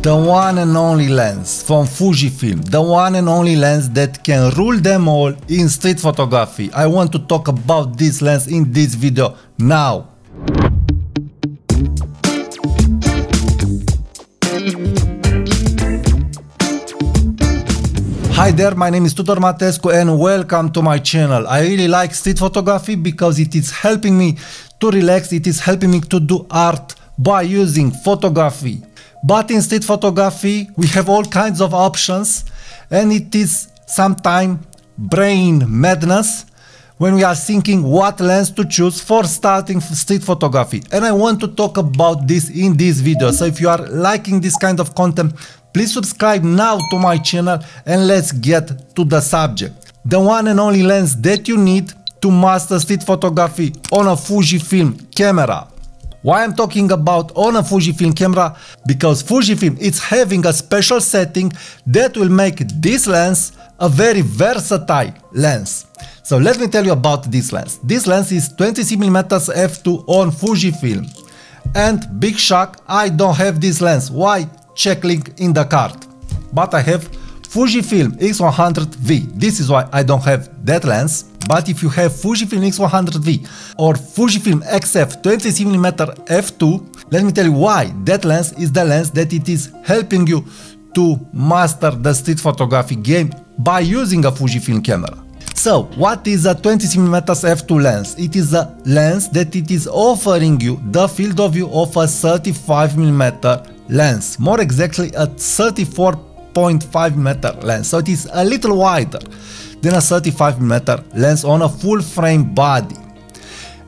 The one and only lens from Fujifilm, the one and only lens that can rule them all in street photography. I want to talk about this lens in this video now. Hi there, my name is Tudor Matescu and welcome to my channel. I really like street photography because it is helping me to relax, it is helping me to do art by using photography. But in street photography we have all kinds of options and it is sometimes brain madness when we are thinking what lens to choose for starting street photography. And I want to talk about this in this video. So if you are liking this kind of content, please subscribe now to my channel and let's get to the subject. The one and only lens that you need to master street photography on a Fujifilm camera. Why I'm talking about on a Fujifilm camera? Because Fujifilm is having a special setting that will make this lens a very versatile lens. So let me tell you about this lens. This lens is 26mm f2 on Fujifilm. And big shock, I don't have this lens. Why? Check link in the card. But I have Fujifilm X100V. This is why I don't have that lens. But if you have Fujifilm X100V or Fujifilm XF 26mm f2, let me tell you why that lens is the lens that it is helping you to master the street photography game by using a Fujifilm camera. So what is a 20mm f2 lens? It is a lens that it is offering you the field of view of a 35mm lens, more exactly a 34.5mm lens, so it is a little wider than a 35mm lens on a full frame body.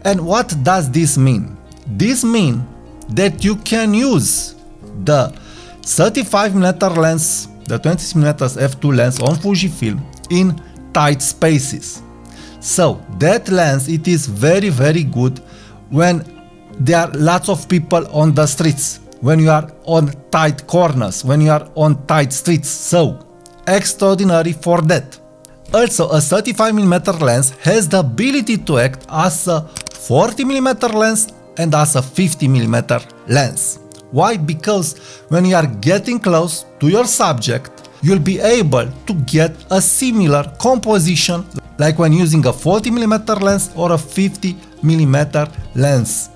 And what does this mean? This means that you can use the 35mm lens, the 20mm f2 lens on Fujifilm in tight spaces. So that lens, it is very good when there are lots of people on the streets, when you are on tight corners, when you are on tight streets. So extraordinary for that. Also, a 35mm lens has the ability to act as a 40mm lens and as a 50mm lens. Why? Because when you are getting close to your subject, you'll be able to get a similar composition like when using a 40mm lens or a 50mm lens.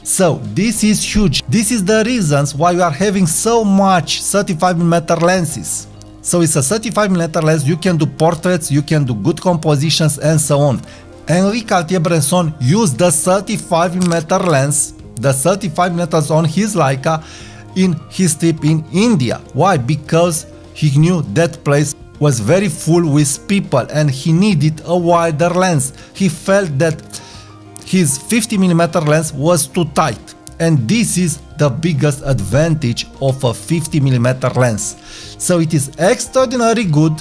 So this is huge. This is the reasons why we are having so much 35mm lenses. So it's a 35mm lens, you can do portraits, you can do good compositions and so on. Henri Cartier-Bresson used the 35mm lens, the 35mm on his Leica in his trip in India. Why? Because he knew that place was very full with people and he needed a wider lens. He felt that his 50mm lens was too tight, and this is the biggest advantage of a 50mm lens. So it is extraordinarily good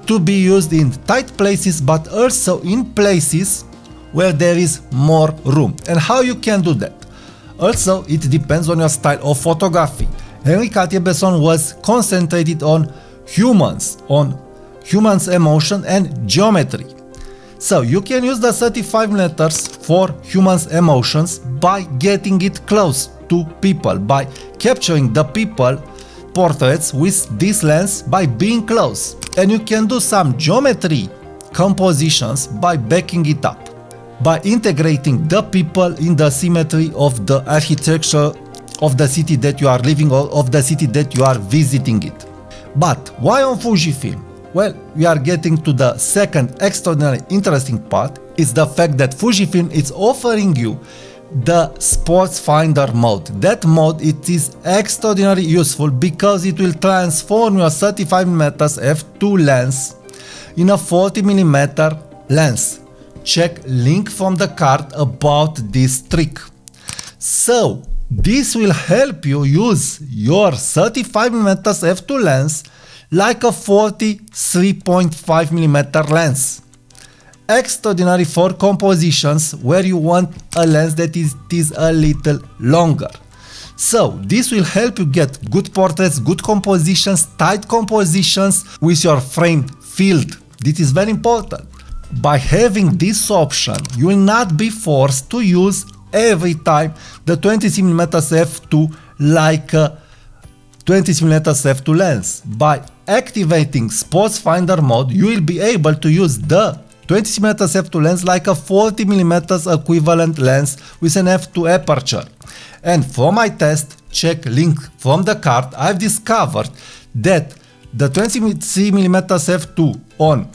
to be used in tight places, but also in places where there is more room. And how you can do that? Also, it depends on your style of photography. Henri Cartier-Bresson was concentrated on humans emotion and geometry. So you can use the 35mm for humans emotions by getting it close to people, by capturing the people portraits with this lens by being close. And you can do some geometry compositions by backing it up, by integrating the people in the symmetry of the architecture of the city that you are living or of the city that you are visiting it. But why on Fujifilm? Well, we are getting to the second extraordinarily interesting part. It's the fact that Fujifilm is offering you the sports finder mode. That mode, it is extraordinarily useful because it will transform your 35mm f2 lens in a 40mm lens. Check link from the card about this trick. So this will help you use your 35mm f2 lens like a 43.5mm lens. Extraordinary for compositions where you want a lens that is a little longer. So this will help you get good portraits, good compositions, tight compositions with your frame filled. This is very important. By having this option, you will not be forced to use every time the 20mm f2 like a 20mm f2 lens. By activating sports finder mode, you will be able to use the 20mm f2 lens like a 40mm equivalent lens with an f2 aperture. And for my test, check link from the card, I've discovered that the 20mm f2 on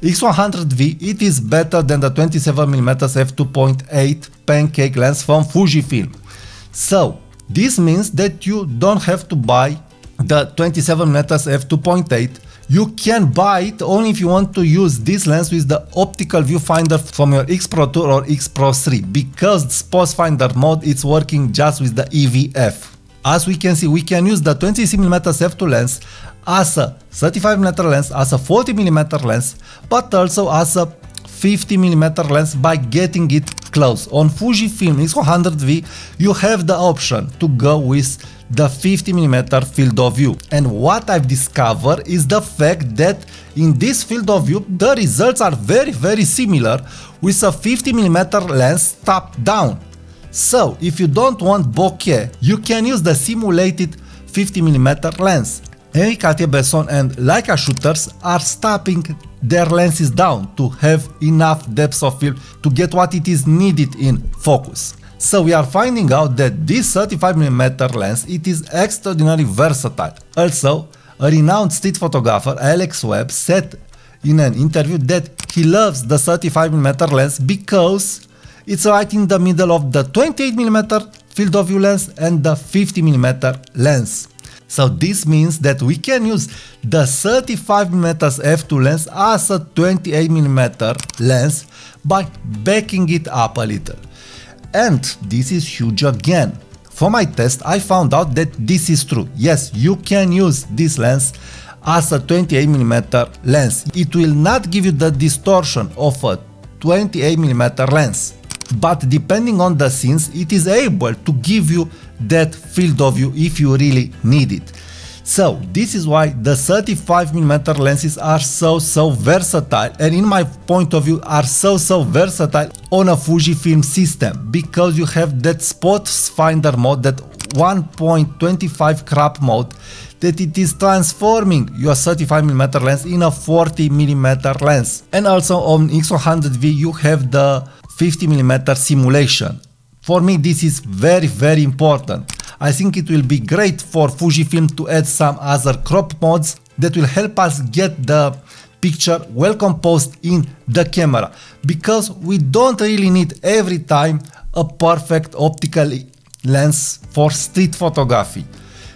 X100V, it is better than the 27mm f2.8 pancake lens from Fujifilm. So this means that you don't have to buy the 27mm f2.8. You can buy it only if you want to use this lens with the optical viewfinder from your X Pro 2 or X Pro 3, because sports finder mode it's working just with the EVF. As we can see, we can use the 20mm f2 lens as a 35mm lens, as a 40mm lens, but also as a 50mm lens by getting it close. On Fujifilm X100V, you have the option to go with the 50mm field of view. And what I've discovered is the fact that in this field of view, the results are very similar with a 50mm lens top down. So if you don't want bokeh, you can use the simulated 50mm lens. Henri Cartier-Bresson and Leica shooters are stopping their lenses down to have enough depth of field to get what it is needed in focus. So we are finding out that this 35mm lens, it is extraordinarily versatile. Also, a renowned street photographer, Alex Webb, said in an interview that he loves the 35mm lens because it's right in the middle of the 28mm field of view lens and the 50mm lens. So this means that we can use the 35mm f2 lens as a 28mm lens by backing it up a little. And this is huge again. For my test, I found out that this is true. Yes, you can use this lens as a 28mm lens. It will not give you the distortion of a 28mm lens, but depending on the scenes, it is able to give you that field of view if you really need it. So this is why the 35mm lenses are so versatile, and in my point of view are so versatile on a Fujifilm system, because you have that sports finder mode, that 1.25 crop mode, that it is transforming your 35mm lens in a 40mm lens. And also on X100V you have the 50mm simulation. For me this is very important. I think it will be great for Fujifilm to add some other crop modes that will help us get the picture well composed in the camera, because we don't really need every time a perfect optical lens for street photography.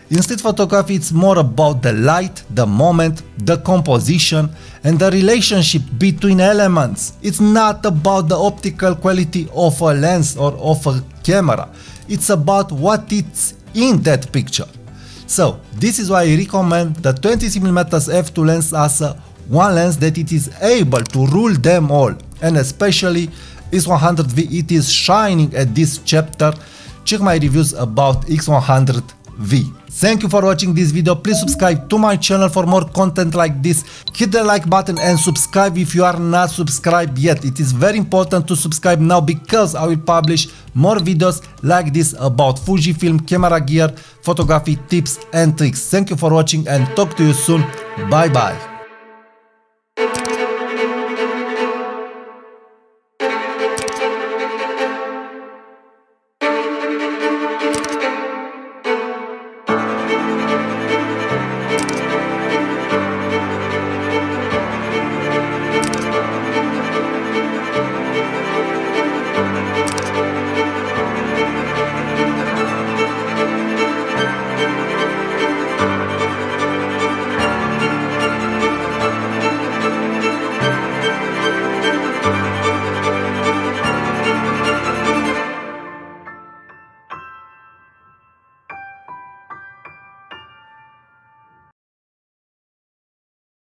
In street photography it's more about the light, the moment, the composition and the relationship between elements. It's not about the optical quality of a lens or of a camera. It's about what it's in that picture. So this is why I recommend the 20mm f2 lens as a one lens that it is able to rule them all, and especially X100V, it is shining at this chapter. Check my reviews about X100V. Thank you for watching this video. Please subscribe to my channel for more content like this. Hit the like button and subscribe if you are not subscribed yet. It is very important to subscribe now, because I will publish more videos like this about Fujifilm camera gear, photography tips and tricks. Thank you for watching and talk to you soon. Bye bye.